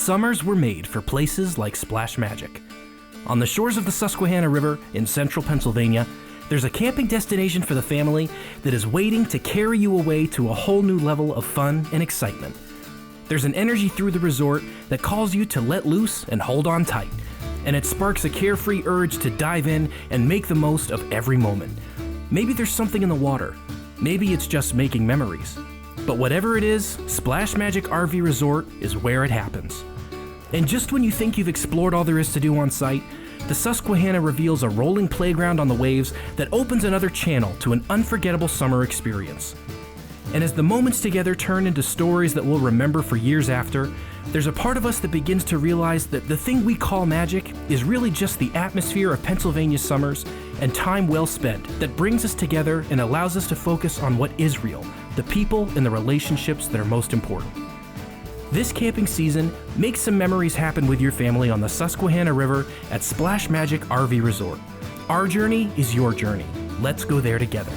Summers were made for places like Splash Magic. On the shores of the Susquehanna River in central Pennsylvania, there's a camping destination for the family that is waiting to carry you away to a whole new level of fun and excitement. There's an energy through the resort that calls you to let loose and hold on tight, and it sparks a carefree urge to dive in and make the most of every moment. Maybe there's something in the water. Maybe it's just making memories. But whatever it is, Splash Magic RV Resort is where it happens. And just when you think you've explored all there is to do on site, the Susquehanna reveals a rolling playground on the waves that opens another channel to an unforgettable summer experience. And as the moments together turn into stories that we'll remember for years after, there's a part of us that begins to realize that the thing we call magic is really just the atmosphere of Pennsylvania's summers and time well spent that brings us together and allows us to focus on what is real, the people and the relationships that are most important. This camping season, make some memories happen with your family on the Susquehanna River at Splash Magic RV Resort. Our journey is your journey. Let's go there together.